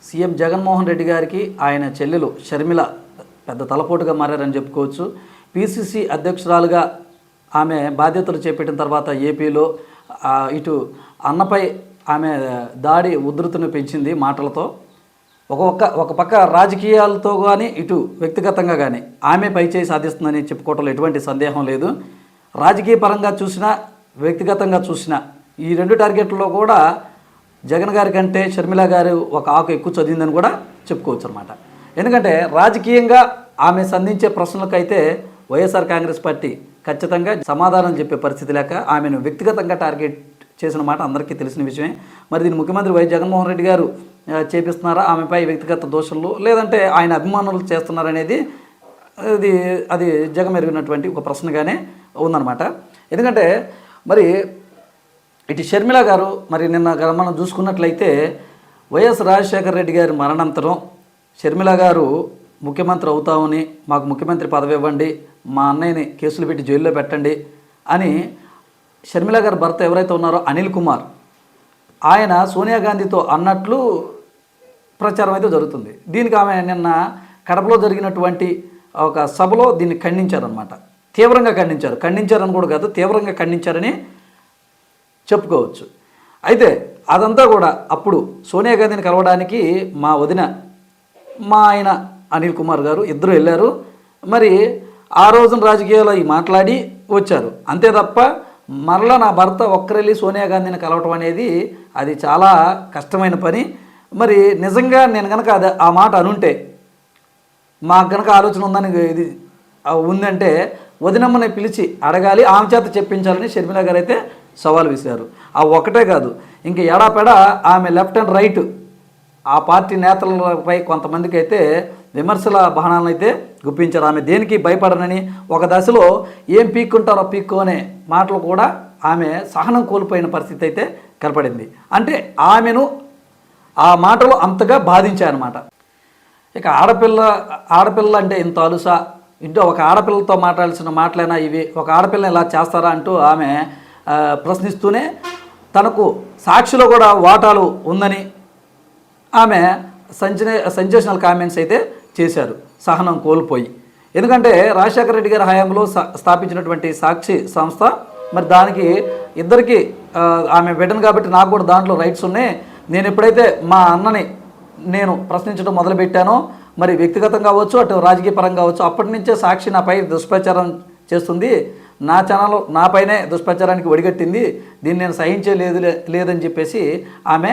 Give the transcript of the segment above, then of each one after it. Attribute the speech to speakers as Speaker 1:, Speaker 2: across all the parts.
Speaker 1: CM Jaganmohan Reddy గారికి ఆయన చెల్లెలు షర్మిల పెద్ద తలపోటుగా మారారని చెప్పుకోవచ్చు. పిసిసి అధ్యక్షురాలుగా ఆమె బాధ్యతలు చేపట్టిన తర్వాత ఏపీలో ఇటు అన్నపై ఆమె దాడి ఉధృతిని పెంచింది మాటలతో. ఒక పక్క రాజకీయాలతో కానీ ఇటు వ్యక్తిగతంగా కానీ ఆమె పైచేయి సాధిస్తుందని చెప్పుకోవటంలో ఎటువంటి సందేహం లేదు. రాజకీయ పరంగా చూసినా వ్యక్తిగతంగా చూసినా ఈ రెండు టార్గెట్లలో కూడా జగన్ గారి కంటే షర్మిల గారు ఒక ఆకు ఎక్కువ చదివిందని కూడా చెప్పుకోవచ్చు అనమాట. ఎందుకంటే రాజకీయంగా ఆమె సంధించే ప్రశ్నలకైతే వైఎస్ఆర్ కాంగ్రెస్ పార్టీ ఖచ్చితంగా సమాధానం చెప్పే పరిస్థితి లేక ఆమెను వ్యక్తిగతంగా టార్గెట్ చేసిన మాట అందరికీ తెలిసిన విషయమే. మరి దీన్ని ముఖ్యమంత్రి వైఎస్ జగన్మోహన్ రెడ్డి గారు చేపిస్తున్నారా, ఆమెపై వ్యక్తిగత దోషులు, లేదంటే ఆయన అభిమానులు చేస్తున్నారనేది అది జగమెరిగినటువంటి ఒక ప్రశ్నగానే ఉందన్నమాట. ఎందుకంటే మరి ఇటు షర్మిల గారు మరి నిన్న మనం చూసుకున్నట్లయితే వైఎస్ రాజశేఖర రెడ్డి గారి మరణానంతరం షర్మిల గారు ముఖ్యమంత్రి అవుతామని, మాకు ముఖ్యమంత్రి పదవి ఇవ్వండి, మా అన్నయ్యని కేసులు పెట్టి జైల్లో పెట్టండి అని షర్మిల గారి భర్త ఎవరైతే ఉన్నారో అనిల్ కుమార్ ఆయన సోనియా గాంధీతో అన్నట్లు ప్రచారం అయితే జరుగుతుంది. దీనికి ఆమె నిన్న కడపలో జరిగినటువంటి ఒక సభలో దీన్ని ఖండించారనమాట. తీవ్రంగా ఖండించారని కూడా కాదు, తీవ్రంగా ఖండించారని చెప్పుకోవచ్చు. అయితే అదంతా కూడా అప్పుడు సోనియా గాంధీని కలవడానికి మా వదిన మా ఆయన అనిల్ కుమార్ గారు ఇద్దరు వెళ్ళారు. మరి ఆ రోజున రాజకీయాల్లో మాట్లాడి వచ్చారు అంతే తప్ప మరలా నా భర్త ఒక్కరెళ్ళి సోనియా గాంధీని కలవటం అనేది అది చాలా కష్టమైన పని. మరి నిజంగా నేను కనుక ఆ మాట అనుంటే, మాకు కనుక ఆలోచన ఉందంటే వదినమ్మని పిలిచి అడగాలి, ఆమె చేత చెప్పించాలని షర్మిల గారు అయితే సవాల్ విసిరారు. ఆ ఒక్కటే కాదు, ఇంక ఎడాపెడా ఆమె లెఫ్ట్ అండ్ రైట్ ఆ పార్టీ నేతలపై కొంతమందికి అయితే విమర్శల బాణాలను అయితే గుప్పించారు. ఆమె దేనికి భయపడనని, ఒక దశలో ఏం పీక్కుంటారో పీక్కు అనే మాటలు కూడా ఆమె సహనం కోల్పోయిన పరిస్థితి అయితే కనపడింది. అంటే ఆమెను ఆ మాటలు అంతగా బాధించాయన్నమాట. ఇక ఆడపిల్ల అంటే ఇంత అలుసా, ఇంటో ఒక ఆడపిల్లతో మాట్లాడాల్సిన మాటలైనా ఇవి, ఒక ఆడపిల్లని ఇలా చేస్తారా అంటూ ఆమె ప్రశ్నిస్తూనే తనకు సాక్షిలో కూడా వాటాలు ఉందని ఆమె సెన్సేషనల్ కామెంట్స్ అయితే చేశారు సహనం కోల్పోయి. ఎందుకంటే రాజశేఖర రెడ్డి గారి హయాంలో స్థాపించినటువంటి సాక్షి సంస్థ, మరి దానికి ఇద్దరికి ఆమె బిడ్డను కాబట్టి నాకు కూడా దాంట్లో రైట్స్ ఉన్నాయి. నేను ఎప్పుడైతే మా అన్నని నేను ప్రశ్నించడం మొదలుపెట్టానో, మరి వ్యక్తిగతంగా కావచ్చు అటు రాజకీయ పరంగా కావచ్చు, అప్పటి నుంచే సాక్షి నాపై దుష్ప్రచారం చేస్తుంది, నా ఛానల్ నాపైనే దుష్ప్రచారానికి ఒడిగట్టింది, దీన్ని నేను లేదని చెప్పేసి ఆమె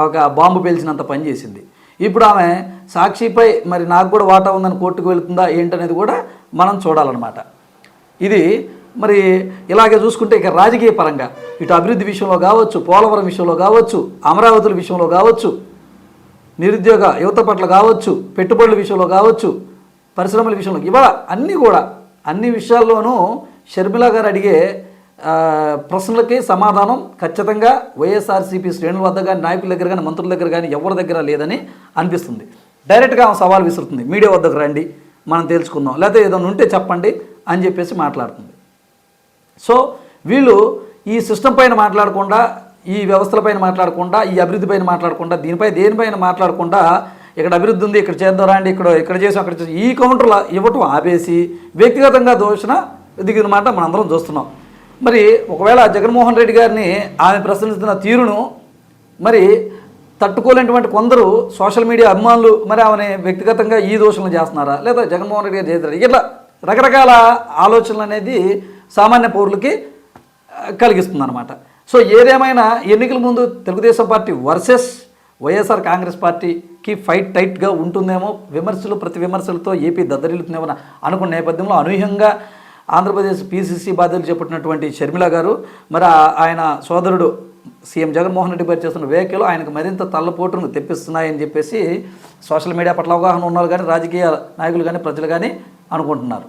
Speaker 1: ఒక బాంబు పేల్చినంత పని చేసింది. ఇప్పుడు ఆమె సాక్షిపై మరి నాకు కూడా వాటా ఉందని కోర్టుకు వెళుతుందా ఏంటనేది కూడా మనం చూడాలన్నమాట. ఇది మరి ఇలాగే చూసుకుంటే ఇక రాజకీయ పరంగా ఇటు అభివృద్ధి విషయంలో కావచ్చు, పోలవరం విషయంలో కావచ్చు, అమరావతుల విషయంలో కావచ్చు, నిరుద్యోగ యువత పట్ల కావచ్చు, పెట్టుబడుల విషయంలో కావచ్చు, పరిశ్రమల విషయంలో ఇవాళ అన్ని విషయాల్లోనూ షర్మిల గారు అడిగే ప్రశ్నలకి సమాధానం ఖచ్చితంగా వైఎస్ఆర్సీపీ శ్రేణుల వద్ద కానీ, నాయకుల దగ్గర కానీ, మంత్రుల దగ్గర కానీ ఎవరి దగ్గర లేదని అనిపిస్తుంది. డైరెక్ట్గా ఆమె సవాల్ విసురుతుంది, మీడియా వద్దకు రండి మనం తెలుసుకుందాం, లేకపోతే ఏదైనా ఉంటే చెప్పండి అని చెప్పేసి మాట్లాడుతుంది. సో వీళ్ళు ఈ సిస్టమ్ పైన మాట్లాడకుండా, ఈ వ్యవస్థలపైన మాట్లాడకుండా, ఈ అభివృద్ధి పైన మాట్లాడకుండా, దేనిపైన మాట్లాడకుండా ఇక్కడ అభివృద్ధి ఉంది, ఇక్కడ చేద్దాం రండి, ఇక్కడ చేసాం అక్కడ చేసాం, ఈ కౌంటర్లో ఇవ్వటం ఆపేసి వ్యక్తిగతంగా దోషణ దిగిన మాట మనందరం చూస్తున్నాం. మరి ఒకవేళ జగన్మోహన్ రెడ్డి గారిని ఆమె ప్రశ్నిస్తున్న తీరును మరి తట్టుకోలేనటువంటి కొందరు సోషల్ మీడియా అభిమానులు మరి ఆమెని వ్యక్తిగతంగా ఈ దోషణలు చేస్తున్నారా, లేదా జగన్మోహన్ రెడ్డి గారు చేస్తారా, ఇట్లా రకరకాల ఆలోచనలు అనేది సామాన్య పౌరులకి కలిగిస్తుంది అనమాట. సో ఏదేమైనా ఎన్నికల ముందు తెలుగుదేశం పార్టీ వర్సెస్ వైఎస్ఆర్ కాంగ్రెస్ పార్టీకి ఫైట్ టైట్గా ఉంటుందేమో, ప్రతి విమర్శలతో ఏపీ దద్దరిల్లుతుందేమో అనుకున్న నేపథ్యంలో అనూహ్యంగా ఆంధ్రప్రదేశ్ పిసిసి బాధ్యతలు చేపట్టినటువంటి షర్మిల గారు మరి ఆయన సోదరుడు సీఎం జగన్మోహన్ రెడ్డి గారు చేస్తున్న వ్యాఖ్యలు ఆయనకు మరింత తల్లపోటును తెప్పిస్తున్నాయని చెప్పేసి సోషల్ మీడియా పట్ల అవగాహన ఉన్నారు కానీ, రాజకీయ నాయకులు కానీ, ప్రజలు కానీ అనుకుంటున్నారు.